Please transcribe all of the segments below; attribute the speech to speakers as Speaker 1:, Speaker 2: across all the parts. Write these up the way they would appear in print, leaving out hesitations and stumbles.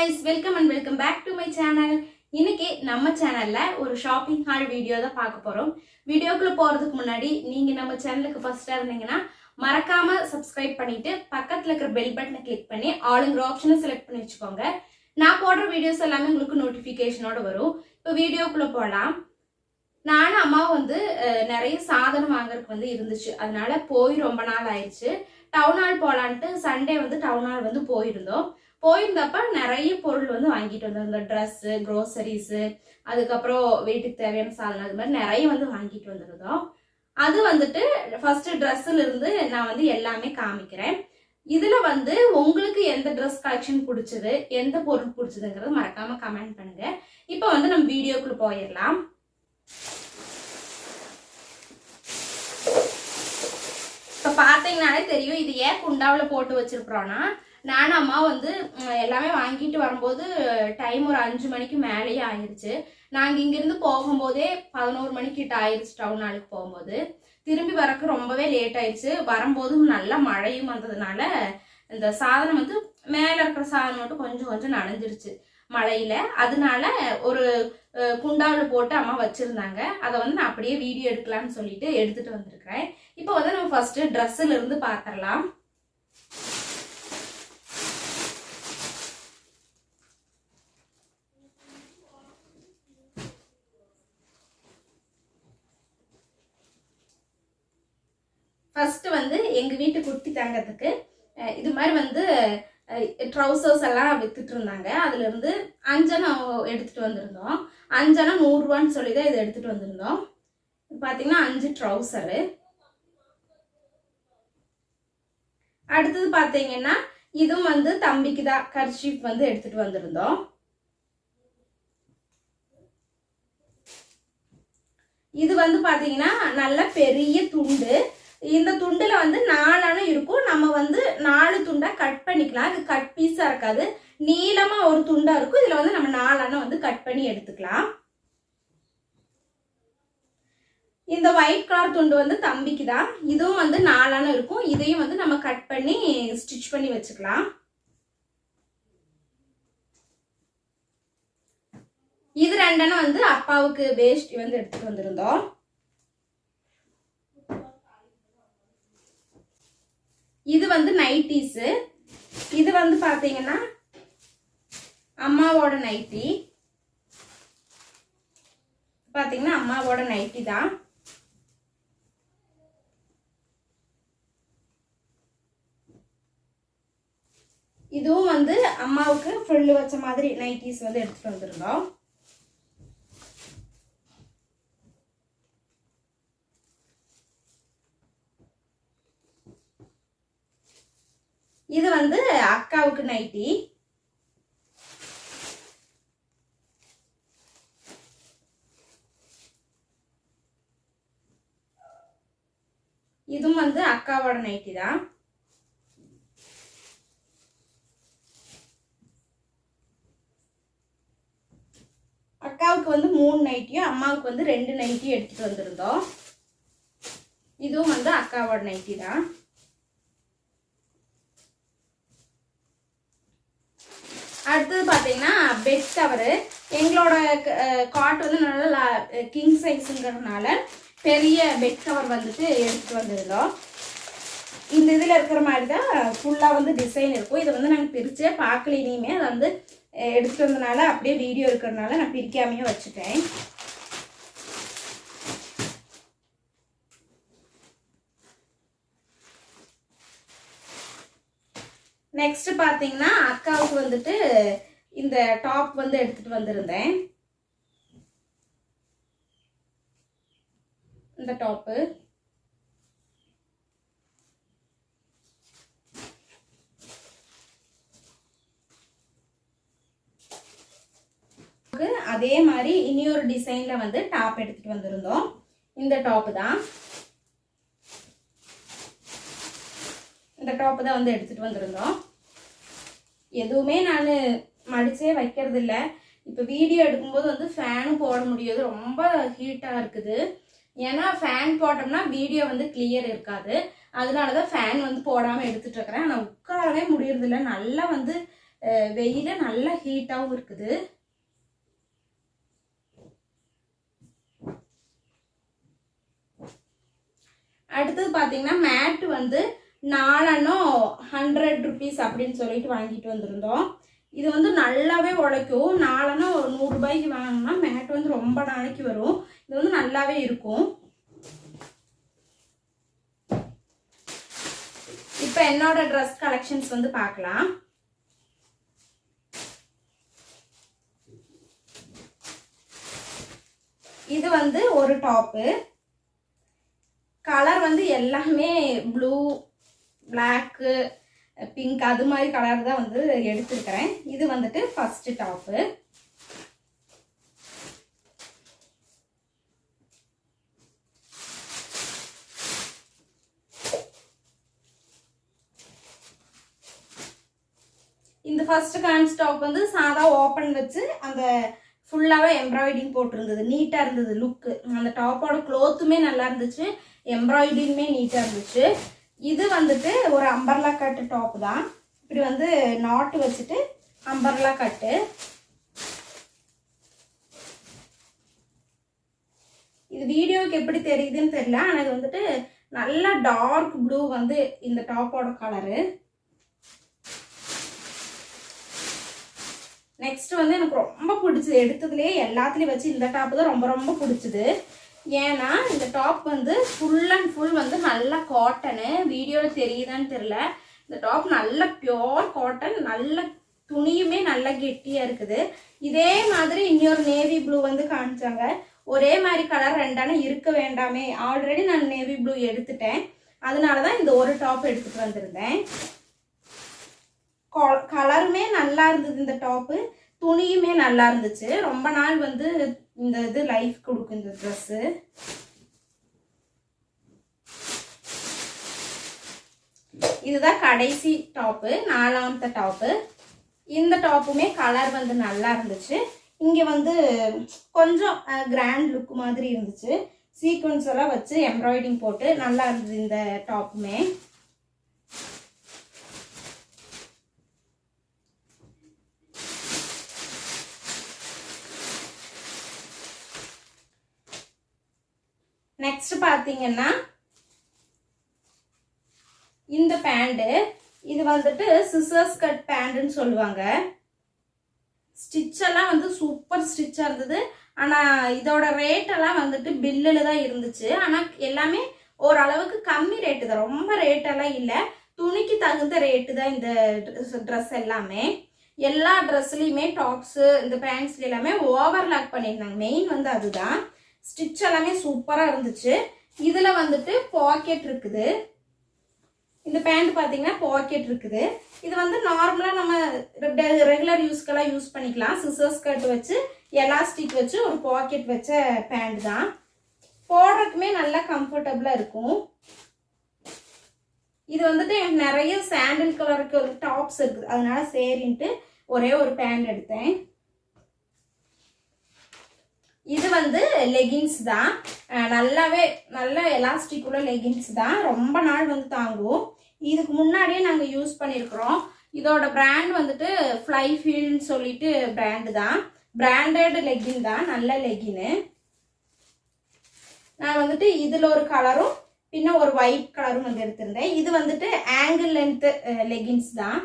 Speaker 1: guys, welcome back to my channel. இன்னைக்கு நம்ம சேனல்ல ஒரு ஷாப்பிங் ஹால் வீடியோ தான் பார்க்க போறோம். வீடியோக்குள்ள போறதுக்கு முன்னாடி நீங்க நம்ம சேனலுக்கு ஃபர்ஸ்டா இருந்தீங்கன்னா மறக்காம Subscribe பண்ணிட்டு பக்கத்துல இருக்கிற பெல் பட்டனை கிளிக் பண்ணி ஆல்ங்கிற ஆப்ஷனை செலக்ட் பண்ணி வச்சுக்கோங்க. நான் போடுற வீடியோஸ் எல்லாமே உங்களுக்கு நோட்டிஃபிகேஷனோட வரும். இப்போ வீடியோக்குள்ள போலாம். நானும் அம்மாவும் நிறைய சாதனம் வாங்குறதுக்கு இருந்துச்சு. அதனால போய் ரொம்ப நாள் ஆயிடுச்சு. டவுன் ஹால் போலான்ட்டு சண்டே டவுன் ஹால் போயிருந்தோம். போயிருந்தப்ப நிறைய பொருள் வாங்கிட்டு வந்தோம். இந்த ட்ரெஸ்ஸு, க்ரோசரிஸு, அதுக்கப்புறம் வீட்டுக்கு தேவையான சாதனம், அது மாதிரி நிறைய வாங்கிட்டு வந்துருந்தோம். அது ஃபர்ஸ்ட் ட்ரெஸ்ஸுல இருந்து நான் எல்லாமே காமிக்கிறேன். இதுல உங்களுக்கு எந்த ட்ரெஸ் கலெக்ஷன் பிடிச்சது, எந்த பொருள் பிடிச்சதுங்கிறது மறக்காம கமெண்ட் பண்ணுங்க. இப்போ நம்ம வீடியோக்குள்ள போயிடலாம். இப்போ பார்த்தீங்கன்னாலே தெரியும் இது ஏன் குண்டாவில் போட்டு வச்சிருக்கிறோன்னா, நானும் அம்மா எல்லாமே வாங்கிட்டு வரும்போது டைம் ஒரு 5 மணிக்கு மேலேயே ஆயிடுச்சு. நாங்கள் இங்கிருந்து போகும்போதே 11 மணிக்கிட்ட ஆயிடுச்சு. டவுன் ஹாலுக்கு போகும்போது திரும்பி வரக்கு ரொம்பவே லேட் ஆயிடுச்சு. வரும்போதும் நல்லா மழையும் வந்ததுனால இந்த சாதனம் மேலே இருக்கிற சாதனம் மட்டும் கொஞ்சம் கொஞ்சம் நனைஞ்சிருச்சு மழையில. அதனால ஒரு குண்டாவில் போட்டு அம்மா வச்சிருந்தாங்க. அதை நான் அப்படியே வீடியோ எடுக்கலாம்னு சொல்லிட்டு எடுத்துட்டு வந்திருக்கிறேன். இப்போ நம்ம ஃபர்ஸ்ட் ட்ரெஸ்ஸுல இருந்து பார்த்துடலாம். ஃபர்ஸ்ட் எங்க வீட்டு குட்டி தங்கத்துக்கு இது மாதிரி ட்ரௌசர்ஸ் எல்லாம் வித்துட்டு இருந்தாங்க. அதுல இருந்து அஞ்சனம் எடுத்துட்டு வந்திருந்தோம். அஞ்சனம் 100 ரூபான்னு சொல்லிதான் இதை எடுத்துட்டு வந்திருந்தோம். பாத்தீங்கன்னா 5 ட்ரௌசரு. அடுத்தது பாத்தீங்கன்னா இதுவும் தம்பிக்கு தான் கர்ச்சீஃப் எடுத்துட்டு வந்திருந்தோம். இது பாத்தீங்கன்னா நல்ல பெரிய துண்டு. இந்த துண்டுல 4 அணம் இருக்கும். நம்ம 4 துண்டா கட் பண்ணிக்கலாம். இது கட் பீஸா இருக்காது, நீளமா ஒரு துண்டா இருக்கும். இதுல நம்ம 4 அணம் கட் பண்ணி எடுத்துக்கலாம். இந்த ஒயிட் கலர் துண்டு தம்பிக்கு தான். இதுவும் 4 அணம் இருக்கும். இதையும் நம்ம கட் பண்ணி ஸ்டிச் பண்ணி வச்சுக்கலாம். இது 2 அணம் அப்பாவுக்கு வேஷ்டி எடுத்துட்டு வந்திருந்தோம். இது நைட்டிஸ். இது பாத்தீங்கன்னா அம்மாவோட நைட்டி. பாத்தீங்கன்னா அம்மாவோட நைட்டி தான். இதுவும் அம்மாவுக்கு ஃப்ரில் வச்ச மாதிரி நைட்டிஸ் எடுத்துட்டு வந்திருந்தோம். இது அக்காவுக்கு நைட்டி. இதுவும் அக்காவோட நைட்டி தான். அக்காவுக்கு 3 நைட்டியும் அம்மாவுக்கு 2 நைட்டியும் எடுத்துட்டு வந்திருந்தோம். இதுவும் அக்காவோட நைட்டி தான். அடுத்தது பாத்தீங்கன்னா பெட் கவர். எங்களோட காட் நல்லா கிங் சைஸ்ங்கிறதுனால பெரிய பெட் கவர் எடுத்துட்டு வந்திருந்தோம். இந்த இதுல இருக்கிற மாதிரி தான் ஃபுல்லா டிசைன் இருக்கும். இதை நாங்கள் பிரிச்சே பார்க்கல. இனிமே அதை எடுத்துட்டு வந்தனால அப்படியே வீடியோ இருக்கிறதுனால நான் பிரிக்காமையே வச்சுட்டேன். நெக்ஸ்ட் பாத்தீங்கன்னா அக்காவுக்கு இந்த டாப் எடுத்துட்டு வந்திருந்தேன். இந்த டாப்பு அதே மாதிரி இன்னொரு டிசைன்ல டாப் எடுத்துட்டு வந்திருந்தோம். இந்த டாப் தான். இந்த டாப் தான் எடுத்துட்டு வந்திருந்தோம். எதுவுமே நான் மடிச்சே வைக்கிறது இல்லை. இப்போ வீடியோ எடுக்கும்போது ஃபேனும் போட முடியாது, ரொம்ப ஹீட்டாக இருக்குது. ஏன்னா ஃபேன் போட்டோம்னா வீடியோ கிளியர் இருக்காது. அதனால தான் ஃபேன் போடாமல் எடுத்துட்டு இருக்கிறேன். ஆனால் உட்காரவே முடியறதில்ல. நல்லா வெயில நல்லா ஹீட்டாகவும் இருக்குது. அடுத்தது பார்த்தீங்கன்னா மேட் வந்து 100 rupees அப்படின்னு சொல்லிட்டு வாங்கிட்டு வந்திருந்தோம். இது வந்து நல்லாவே உழைக்கும். 100 ஒரு 100 ரூபாய்க்கு வாங்கினா மேட் வந்து ரொம்ப நாளைக்கு வரும். இது வந்து நல்லாவே இருக்கும். இப்போ என்னோட ட்ரெஸ் கலெக்ஷன்ஸ் வந்து பார்க்கலாம். இது வந்து ஒரு டாப்பு. கலர் வந்து எல்லாமே ப்ளூ, பிளாக்கு, பிங்க் அது மாதிரி கலர் தான் வந்து எடுத்துருக்கிறேன். இது வந்துட்டு ஃபர்ஸ்ட் டாப்பு. இந்த ஃபர்ஸ்ட் கான்ஸ் டாப் வந்து சாதா ஓப்பன் வச்சு அந்த ஃபுல்லாகவே எம்ப்ராய்டிங் போட்டிருந்தது. நீட்டாக இருந்தது லுக்கு. அந்த டாப்போட க்ளோத்துமே நல்லா இருந்துச்சு, எம்ப்ராய்டிங்குமே நீட்டாக இருந்துச்சு. இது வந்துட்டு ஒரு அம்பர்லா கட்டு டாப் தான். இப்படி வந்து நாட்டு வச்சுட்டு அம்பர்லா கட்டு. இது வீடியோவுக்கு எப்படி தெரியுதுன்னு தெரியல, ஆனால் இது வந்துட்டு நல்லா டார்க் ப்ளூ வந்து இந்த டாப்போட கலரு. நெக்ஸ்ட் வந்து எனக்கு ரொம்ப பிடிச்சது, எடுத்ததுலேயே எல்லாத்துலேயும் வச்சு இந்த டாப்பு தான் ரொம்ப ரொம்ப பிடிச்சது. ஏன்னா இந்த டாப் வந்து ஃபுல் அண்ட் ஃபுல் வந்து நல்லா காட்டனு. வீடியோவில் தெரியுதான்னு தெரியல, இந்த டாப் நல்ல பியோர் காட்டன். நல்ல துணியுமே நல்லா கெட்டியாக இருக்குது. இதே மாதிரி இன்னொரு நேவி ப்ளூ வந்து காமிச்சாங்க. ஒரே மாதிரி கலர் ரெண்டான இருக்க வேண்டாமே, ஆல்ரெடி நான் நேவி ப்ளூ எடுத்துட்டேன், அதனால தான் இந்த ஒரு டாப் எடுத்துகிட்டு வந்திருந்தேன். கலருமே நல்லா இருந்தது இந்த டாப்பு, துணியுமே நல்லா இருந்துச்சு. ரொம்ப நாள் வந்து இந்த இது லைஃப் கொடுக்கும் இந்த ட்ரெஸ்ஸு. இதுதான் கடைசி டாப்பு, 4வது டாப்பு. இந்த டாப்புமே கலர் வந்து நல்லா இருந்துச்சு. இங்கே வந்து கொஞ்சம் கிராண்ட் லுக் மாதிரி இருந்துச்சு. சீக்வன்ஸ் எல்லாம் வச்சு எம்ப்ராய்டிங் போட்டு நல்லா இருந்தது இந்த டாப்புமே. நெக்ஸ்ட் பார்த்தீங்கன்னா இந்த பேண்டு. இது வந்துட்டு சிசர்ஸ் கட் பேண்டுன்னு சொல்லுவாங்க. ஸ்டிச்செல்லாம் வந்து சூப்பர் ஸ்டிச்சாக இருந்தது. ஆனால் இதோட ரேட்டெல்லாம் வந்துட்டு பில்லில் தான் இருந்துச்சு. ஆனால் எல்லாமே ஓரளவுக்கு கம்மி ரேட்டு தான், ரொம்ப ரேட்டெல்லாம் இல்லை. துணிக்கு தகுந்த ரேட்டு தான் இந்த ட்ரெஸ் எல்லாமே. எல்லா ட்ரெஸ்லையுமே டாப்ஸு இந்த பேண்ட்ஸ்ல எல்லாமே ஓவர்லாக் பண்ணியிருந்தாங்க. மெயின் வந்து அதுதான். ஸ்டிச் எல்லாமே சூப்பராக இருந்துச்சு. இதில் வந்துட்டு பாக்கெட் இருக்குது. இந்த பேண்ட் பார்த்தீங்கன்னா பாக்கெட் இருக்குது. இது வந்து நார்மலாக நம்ம ரெகுலர் யூஸ்க்கெல்லாம் யூஸ் பண்ணிக்கலாம். சிசர்ஸ் கட் வச்சு எலாஸ்டிக் வச்சு ஒரு பாக்கெட் வச்ச பேண்ட் தான். போடுறதுக்குமே நல்லா கம்ஃபர்டபுளாக இருக்கும். இது வந்துட்டு எனக்கு நிறைய சாண்டில் கலருக்கு ஒரு டாப்ஸ் இருக்குது, அதனால சரின்ட்டு ஒரே ஒரு பேண்ட் எடுத்தேன். இது வந்து லெகின்ஸ் தான். நல்லாவே நல்ல எலாஸ்டிக் உள்ள லெகின்ஸ் தான். ரொம்ப நாள் வந்து தாங்கும். இதுக்கு முன்னாடியே நாங்கள் யூஸ் பண்ணியிருக்கிறோம். இதோட பிராண்ட் வந்துட்டு ஃப்ளை ஃபீல்ட்னு சொல்லிட்டு பிராண்டு தான். பிராண்டட் லெகின் தான், நல்ல லெகின்னு. நான் வந்துட்டு இதில் ஒரு கலரும் பின்ன ஒரு ஒயிட் கலரும் வந்து எடுத்திருந்தேன். இது வந்துட்டு ஆங்கிள் லென்த் லெகின்ஸ் தான்.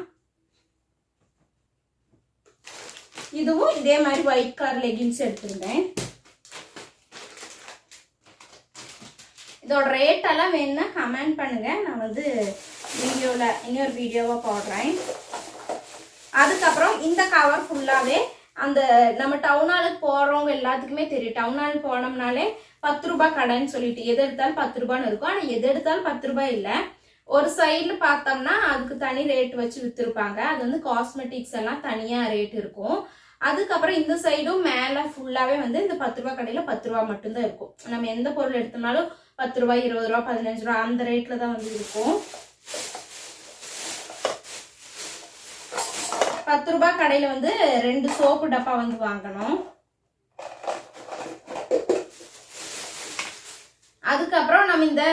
Speaker 1: இதுவும் இதே மாதிரி ஒயிட் கலர் லெகின்ஸ் எடுத்திருந்தேன். இதோட ரேட் எல்லாம் வேணும்னா கமெண்ட் பண்ணுங்க, நான் வந்து வீடியோவில் இன்னொரு வீடியோவாக போடுறேன். அதுக்கப்புறம் இந்த கவர் ஃபுல்லாகவே அந்த நம்ம டவுன் ஹாலுக்கு போகிறவங்க எல்லாத்துக்குமே தெரியும். டவுன் ஹால் போனோம்னாலே 10 ரூபாய் கடைன்னு சொல்லிட்டு எது எடுத்தாலும் 10 ரூபான்னு இருக்கும். ஆனால் எது எடுத்தாலும் 10 ரூபாய் இல்லை. ஒரு சைடில் பார்த்தோம்னா அதுக்கு தனி ரேட் வச்சு விற்றுருப்பாங்க. அது வந்து காஸ்மெட்டிக்ஸ் எல்லாம் தனியாக ரேட் இருக்கும். அதுக்கப்புறம் இந்த சைடும் மேலே ஃபுல்லாகவே வந்து இந்த 10 ரூபாய் கடையில் 10 ரூபா மட்டும்தான் இருக்கும். நம்ம எந்த பொருள் எடுத்தோம்னாலும் 10 ரூபாய், 20 ரூபா, 15 ரூபா அந்த ரேட்டில் தான் வந்து இருக்கும். 10 ரூபாய் கடையில் வந்து 2 சோப்பு டப்பா வந்து வாங்கணும். அதுக்கப்புறம் நம்ம இந்த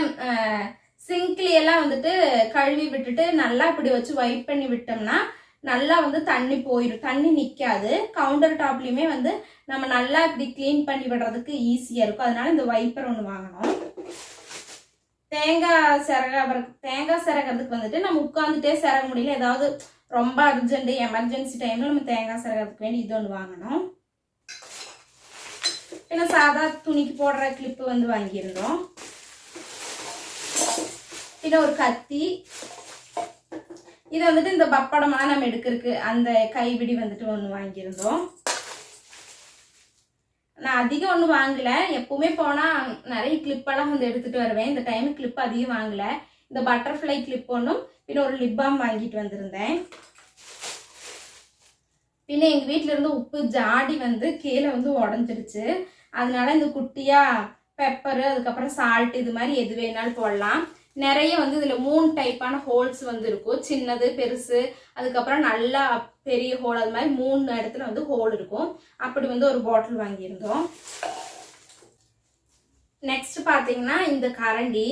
Speaker 1: சிங்க்லி எல்லாம் வந்துட்டு கழுவி விட்டுட்டு நல்லா இப்படி வச்சு வைப் பண்ணி விட்டோம்னா நல்லா வந்து தண்ணி போயிடும், தண்ணி நிற்காது. கவுண்டர் டாப்லேயுமே வந்து நம்ம நல்லா இப்படி க்ளீன் பண்ணி விடுறதுக்கு ஈஸியாக இருக்கும். அதனால இந்த வைப்பர் ஒன்று வாங்கணும். தேங்காய் சிரகிறதுக்கு வந்துட்டு நம்ம உட்காந்துட்டே சிரக முடியல, ஏதாவது ரொம்ப அர்ஜென்ட் எமர்ஜென்சி டைமில் நம்ம தேங்காய் சிரகிறதுக்கு வேண்டி இது ஒன்று வாங்கணும். ஏன்னா சாதா துணிக்கு போடுற கிளிப்பு வந்து வாங்கியிருந்தோம். பின்ன ஒரு கத்தி, இது வந்துட்டு இந்த பப்படமெல்லாம் நம்ம எடுக்கிறதுக்கு அந்த கைபிடி வந்துட்டு ஒன்று வாங்கியிருந்தோம். நான் அதிகம் ஒன்றும் வாங்கலை, எப்பவுமே போனால் நிறைய கிளிப்பெல்லாம் வந்து எடுத்துகிட்டு வருவேன். இந்த டைமு கிளிப் அதிகம் வாங்கலை. இந்த பட்டர்ஃப்ளை கிளிப் ஒன்றும் பின்ன ஒரு லிப் பாம் வாங்கிட்டு வந்திருந்தேன். பின்ன எங்கள் வீட்டில் இருந்து உப்பு ஜாடி வந்து கீழே வந்து உடஞ்சிடுச்சு. அதனால இந்த குட்டியாக பெப்பரு, அதுக்கப்புறம் சால்ட், இது மாதிரி எது வேணாலும் போடலாம். நிறைய வந்து இதில் 3 டைப்பான ஹோல்ஸ் வந்து இருக்கும், சின்னது பெருசு, அதுக்கப்புறம் நல்லா பெரிய ஹோல், அது மாதிரி 3 இடத்துல வந்து ஹோல் இருக்கும். அப்படி வந்து ஒரு பாட்டில் வாங்கியிருந்தோம். நெக்ஸ்ட் பார்த்தீங்கன்னா இந்த கரண்டி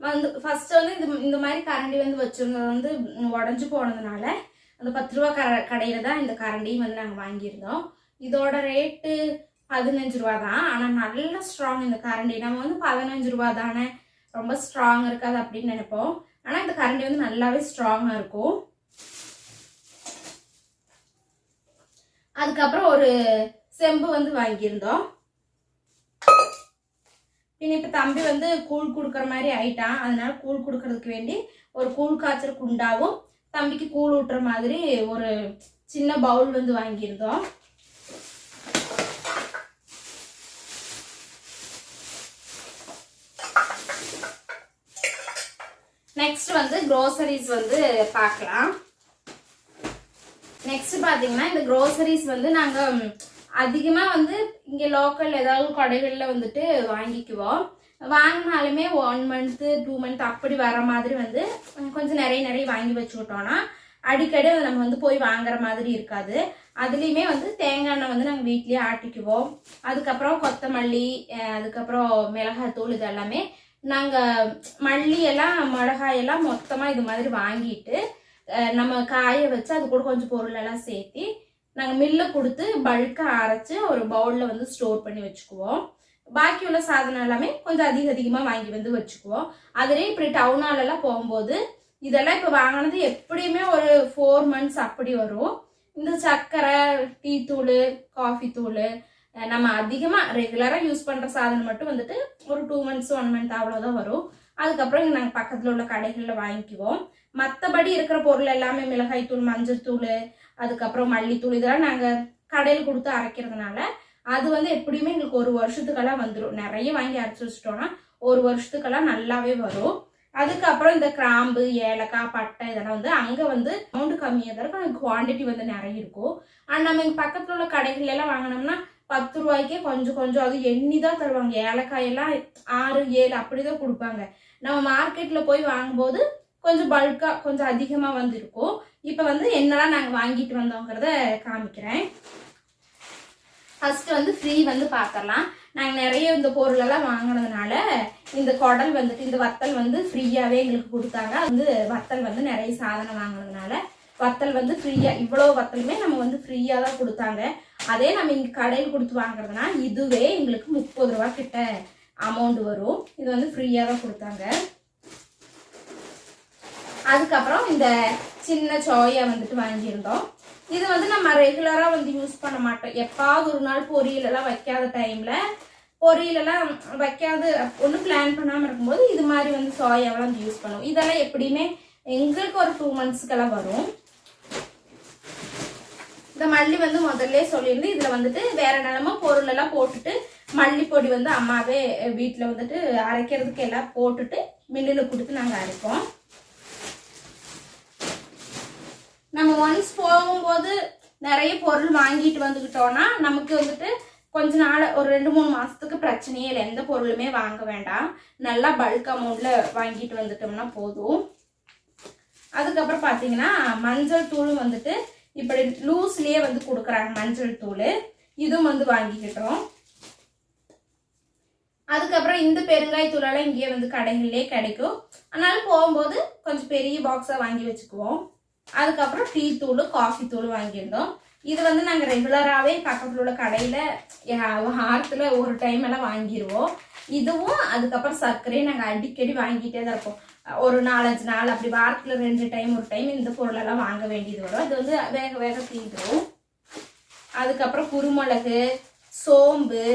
Speaker 1: வந்து ஃபர்ஸ்ட் வந்து இந்த மாதிரி கரண்டி வந்து வச்சிருந்தது வந்து உடஞ்சி போனதுனால அந்த 10 ரூபா கடையில் தான் இந்த கரண்டியும் வந்து நாங்கள் வாங்கியிருந்தோம். இதோட ரேட்டு 15 ரூபா தான். ஆனால் நல்ல ஸ்ட்ராங் இந்த கரண்டி. நம்ம வந்து 15 ரூபா தானே, ரொம்ப ஸ்ட்ராங் இருக்காது அப்படின்னு நினைப்போம். ஆனால் இந்த கரண்டி வந்து நல்லாவே ஸ்ட்ராங்காக இருக்கும். அதுக்கப்புறம் ஒரு செம்பு வந்து வாங்கியிருந்தோம். பின்ன இப்போ தம்பி வந்து கூழ் கொடுக்குற மாதிரி ஆயிட்டான். அதனால கூழ் கொடுக்கறதுக்கு வேண்டி ஒரு கூழ் காய்ச்சல் குண்டாவும் தம்பிக்கு கூழ் ஊட்டுற மாதிரி ஒரு சின்ன பவுல் வந்து வாங்கியிருந்தோம். நெக்ஸ்ட் வந்து க்ரோசரிஸ் வந்து பார்க்கலாம். நெக்ஸ்ட் பார்த்தீங்கன்னா இந்த க்ரோசரிஸ் வந்து நாங்கள் அதிகமாக வந்து இங்கே லோக்கல் ஏதாவது கடைகளில் வந்துட்டு வாங்கிக்குவோம். வாங்கினாலுமே 1 மந்த்து 2 மந்த் அப்படி வர மாதிரி வந்து கொஞ்சம் நிறைய வாங்கி வச்சுக்கிட்டோன்னா அடிக்கடி நம்ம வந்து போய் வாங்குற மாதிரி இருக்காது. அதுலேயுமே வந்து தேங்காய் எண்ணெய் வந்து நாங்கள் வீட்லேயே ஆட்டிக்குவோம். அதுக்கப்புறம் கொத்தமல்லி, அதுக்கப்புறம் மிளகாய்த்தூள், இது எல்லாமே நாங்கள் மல்லி எல்லாம் மிளகாயெல்லாம் மொத்தமாக இது மாதிரி வாங்கிட்டு நம்ம காய வச்சு அது கூட கொஞ்சம் பொருளெல்லாம் சேர்த்து நாங்கள் மில்லை கொடுத்து பல்காக அரைச்சி ஒரு பவுலில் வந்து ஸ்டோர் பண்ணி வச்சுக்குவோம். பாக்கி உள்ள சாதனம் எல்லாமே கொஞ்சம் அதிகமாக வாங்கி வந்து வச்சுக்குவோம். அதுலேயே இப்படி டவுனாலெல்லாம் போகும்போது இதெல்லாம் இப்போ வாங்கினது எப்படியுமே ஒரு 4 மந்த்ஸ் அப்படி வரும். இந்த சர்க்கரை, டீ தூள், காஃபி தூள், நம்ம அதிகமாக ரெகுலராக யூஸ் பண்ணுற சாதனம் மட்டும் வந்துட்டு ஒரு 2 மந்த்ஸ் 1 மந்த் அவ்வளோதான் வரும். அதுக்கப்புறம் இங்கே நாங்கள் பக்கத்தில் உள்ள கடைகளில் வாங்கிக்குவோம். மற்றபடி இருக்கிற பொருள் எல்லாமே மிளகாய் தூள், மஞ்சள் தூள், அதுக்கப்புறம் மல்லித்தூள், இதெல்லாம் நாங்கள் கடையில் கொடுத்து அரைக்கிறதுனால அது வந்து எப்படியுமே எங்களுக்கு 1 வருஷத்துக்கெல்லாம் வந்துடும். நிறைய வாங்கி அரைச்சி வச்சிட்டோம்னா 1 வருஷத்துக்கெல்லாம் நல்லாவே வரும். அதுக்கப்புறம் இந்த கிராம்பு, ஏலக்காய், பட்டை, இதெல்லாம் வந்து அங்கே வந்து அமௌண்ட் கம்மியாக தான் இருக்கும், குவான்டிட்டி வந்து நிறைய இருக்கும். ஆனால் நம்ம இங்கே பக்கத்தில் உள்ள கடைகள் எல்லாம் வாங்கினோம்னா 10 ரூபாய்க்கே கொஞ்சம் அது எண்ணி தான் தருவாங்க. ஏலக்காயெல்லாம் 6, 7 அப்படிதான் கொடுப்பாங்க. நம்ம மார்க்கெட்டில் போய் வாங்கும்போது கொஞ்சம் பல்காக கொஞ்சம் அதிகமாக வந்து இருக்கும். இப்போ வந்து என்னெல்லாம் நாங்கள் வாங்கிட்டு வந்தோங்கிறத காமிக்கிறேன். ஃபர்ஸ்ட் வந்து ஃப்ரீ வந்து பார்த்துடலாம். நாங்கள் நிறைய இந்த பொருளெல்லாம் வாங்கினதுனால இந்த குடல் வந்துட்டு இந்த வத்தல் வந்து ஃப்ரீயாகவே எங்களுக்கு கொடுத்தாங்க. வந்து வத்தல் வந்து நிறைய சாதனம் வாங்கினதுனால வத்தல் வந்து ஃப்ரீயாக, இவ்வளோ வத்தலுமே நம்ம வந்து ஃப்ரீயாக தான் கொடுத்தாங்க. அதே நம்ம இங்கே கடையில் கொடுத்து வாங்குறதுனா இதுவே எங்களுக்கு 30 ரூபா கிட்ட அமௌண்ட் வரும். இது வந்து ஃப்ரீயாக தான் கொடுத்தாங்க. அதுக்கப்புறம் இந்த சின்ன சோயா வந்துட்டு வாங்கியிருந்தோம். இது வந்து நம்ம ரெகுலராக வந்து யூஸ் பண்ண மாட்டோம். எப்பாவது ஒரு நாள் பொரியலெல்லாம் வைக்காத டைமில், பொரியலெல்லாம் வைக்காது ஒன்று பிளான் பண்ணாமல் இருக்கும்போது இது மாதிரி வந்து சோயாவெல்லாம் வந்து யூஸ் பண்ணுவோம். இதெல்லாம் எப்படியுமே எங்களுக்கு ஒரு 2 மந்த்ஸ்க்கெல்லாம் வரும். இந்த மல்லி வந்து முதல்ல சொல்லியிருந்து இதில் வந்துட்டு வேற நிலமா பொருளெல்லாம் போட்டுட்டு மல்லிப்பொடி வந்து அம்மாவே வீட்டில் வந்துட்டு அரைக்கிறதுக்கு எல்லாம் போட்டுட்டு மில்லில் கொடுத்து நாங்கள் அரைப்போம். நம்ம ஒன்ஸ் போகும்போது நிறைய பொருள் வாங்கிட்டு வந்துக்கிட்டோம்னா நமக்கு வந்துட்டு கொஞ்ச நாள் ஒரு 2-3 மாதத்துக்கு பிரச்சனையே இல்லை. எந்த பொருளுமே வாங்க வேண்டாம், நல்லா பல்க் அமௌண்ட்டில் வாங்கிட்டு வந்துட்டோம்னா போதும். அதுக்கப்புறம் பார்த்தீங்கன்னா மஞ்சள் தூளும் வந்துட்டு இப்படி லூஸ்லேயே வந்து கொடுக்குறாங்க மஞ்சள் தூள், இதுவும் வந்து வாங்கிக்கிட்டோம். அதுக்கப்புறம் இந்த பெருங்காய தூளெல்லாம் இங்கேயே வந்து கடைகளிலே கிடைக்கும். அதனால போகும்போது கொஞ்சம் பெரிய பாக்ஸாக வாங்கி வச்சுக்குவோம். அதுக்கப்புறம் டீ தூள் காஃபி தூள் வாங்கியிருந்தோம். இது வந்து நாங்கள் ரெகுலராகவே பக்கத்தில் உள்ள கடையில் வாரத்தில் ஒரு டைம் எல்லாம் வாங்கிடுவோம். இதுவும் அதுக்கப்புறம் சர்க்கரையும் நாங்கள் அடிக்கடி வாங்கிட்டே தான் இருப்போம். ஒரு 4-5 நாள் அப்படி வாரத்தில் 2 டைம் ஒரு டைம் இந்த பொருளெல்லாம் வாங்க வேண்டியது வரும். இது வந்து வேக வேக தீந்துடும். அதுக்கப்புறம் குருமிளகு, சோம்பு,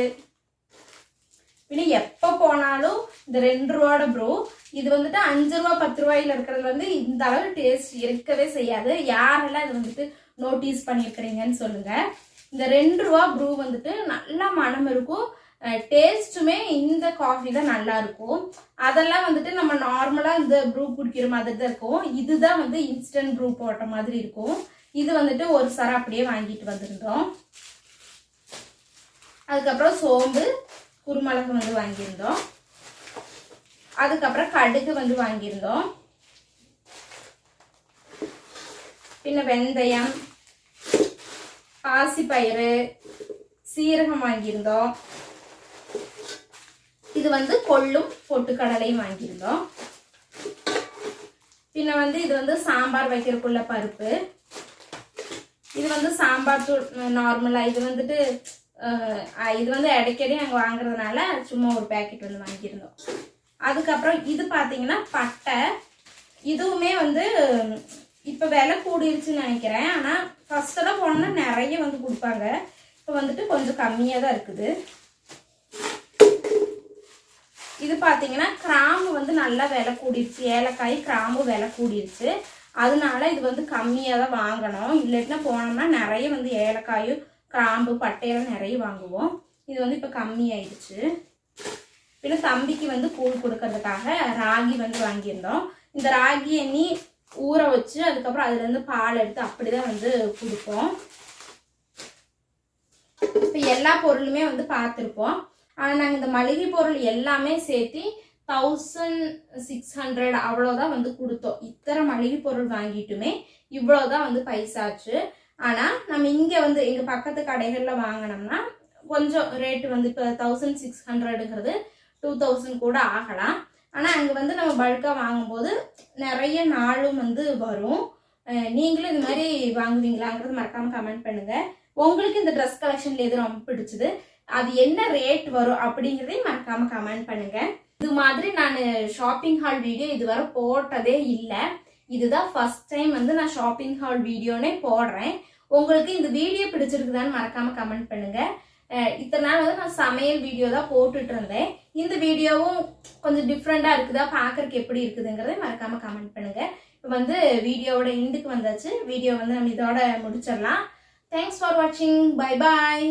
Speaker 1: பின்ன எப்போ போனாலும் இந்த 2 ரூபாயோட ப்ரூ இது வந்துட்டு 5 ரூபா 10 ரூபாயில இருக்கிறது வந்து இந்த அளவு டேஸ்ட் இருக்கவே செய்யாது. யாரெல்லாம் இது வந்துட்டு நோட்டீஸ் பண்ணியிருக்கிறீங்கன்னு சொல்லுங்க. இந்த 2 ரூபா ப்ரூ வந்துட்டு நல்லா மனம் இருக்கும், டேஸ்ட்டுமே இந்த காஃபி தான் நல்லா இருக்கும். அதெல்லாம் வந்துட்டு நம்ம நார்மலாக இந்த ப்ரூ குடிக்கிற மாதிரி தான் இருக்கும். இதுதான் வந்து இன்ஸ்டன்ட் ப்ரூ போட்ட மாதிரி இருக்கும். இது வந்துட்டு ஒரு சர அப்படியே வாங்கிட்டு வந்திருந்தோம். அதுக்கப்புறம் சோம்பு குருமிளகு வந்து வாங்கியிருந்தோம். அதுக்கப்புறம் கடுகு வந்து வாங்கியிருந்தோம். பின்ன வெந்தயம், பாசிப்பயிறு, சீரகம் வாங்கியிருந்தோம். இது வந்து கொள்ளும் பொட்டுக்கடலையும் வாங்கியிருந்தோம். பின்ன வந்து இது வந்து சாம்பார் வைக்கிறதுக்குள்ள பருப்பு. இது வந்து சாம்பார் தூள் நார்மலாக இது வந்துட்டு இது வந்து அடிக்கடி நாங்கள் வாங்குறதுனால சும்மா ஒரு பேக்கெட் வந்து வாங்கியிருந்தோம். அதுக்கப்புறம் இது பார்த்தீங்கன்னா பட்டை. இதுவுமே வந்து இப்போ விலை கூடிருச்சுன்னு நினைக்கிறேன். ஆனால் ஃபர்ஸ்டெல்லாம் போனோம்னா நிறைய வந்து கொடுப்பாங்க. இப்போ வந்துட்டு கொஞ்சம் கம்மியாக தான் இருக்குது. இது பார்த்தீங்கன்னா கிராம்பு வந்து நல்லா விலை கூடிருச்சு. ஏலக்காய் கிராம்பு விலை கூடிருச்சு. அதனால இது வந்து கம்மியாக தான் வாங்கணும். இல்லைன்னா போனோம்னா நிறைய வந்து ஏலக்காயும் கிராம்பு பட்டையெல்லாம் நிறைய வாங்குவோம். இது வந்து இப்போ கம்மியாயிடுச்சு. பின்ன தம்பிக்கு வந்து கூழ் கொடுக்கறதுக்காக ராகி வந்து வாங்கியிருந்தோம். இந்த ராகி எண்ணி ஊற வச்சு அதுக்கப்புறம் அதுலேருந்து பால் எடுத்து அப்படிதான் வந்து கொடுப்போம். இப்போ எல்லா பொருளுமே வந்து பார்த்துருப்போம். ஆனால் நாங்கள் இந்த மளிகை பொருள் எல்லாமே சேர்த்து 1600 அவ்வளோதான் வந்து கொடுத்தோம். இத்தனை மளிகை பொருள் வாங்கிட்டுமே இவ்வளோதான் வந்து பைசாச்சு. ஆனால் நம்ம இங்கே வந்து எங்கள் பக்கத்து கடைகளில் வாங்கினோம்னா கொஞ்சம் ரேட்டு வந்து இப்போ 1600ங்கிறது 2000 கூட ஆகலாம். ஆனால் அங்கே வந்து நம்ம பல்காக வாங்கும்போது நிறைய நாளும் வந்து வரும். நீங்களும் இது மாதிரி வாங்குவீங்களாங்கிறது மறக்காமல் கமெண்ட் பண்ணுங்கள். உங்களுக்கு இந்த ட்ரெஸ் கலெக்ஷனில் எது ரொம்ப பிடிச்சது, அது என்ன ரேட் வரும் அப்படிங்கிறதையும் மறக்காமல் கமெண்ட் பண்ணுங்கள். இது மாதிரி நான் ஷாப்பிங் ஹால் வீடியோ இதுவரை போட்டதே இல்லை. இதுதான் ஃபர்ஸ்ட் டைம் வந்து நான் ஷாப்பிங் ஹால் வீடியோனே போடுறேன். உங்களுக்கு இந்த வீடியோ பிடிச்சிருக்குதான்னு மறக்காமல் கமெண்ட் பண்ணுங்கள். இத்தனை நாள் வந்து நான் சமையல் வீடியோ தான் போட்டுட்டு இருந்தேன். இந்த வீடியோவும் கொஞ்சம் டிஃப்ரெண்டாக இருக்குதா, பார்க்கறதுக்கு எப்படி இருக்குதுங்கிறத மறக்காமல் கமெண்ட் பண்ணுங்கள். இப்போ வந்து வீடியோவோட எண்டுக்கு வந்தாச்சு. வீடியோ வந்து நம்ம இதோட முடிச்சிடலாம். தேங்க்ஸ் ஃபார் வாட்சிங். Bye bye.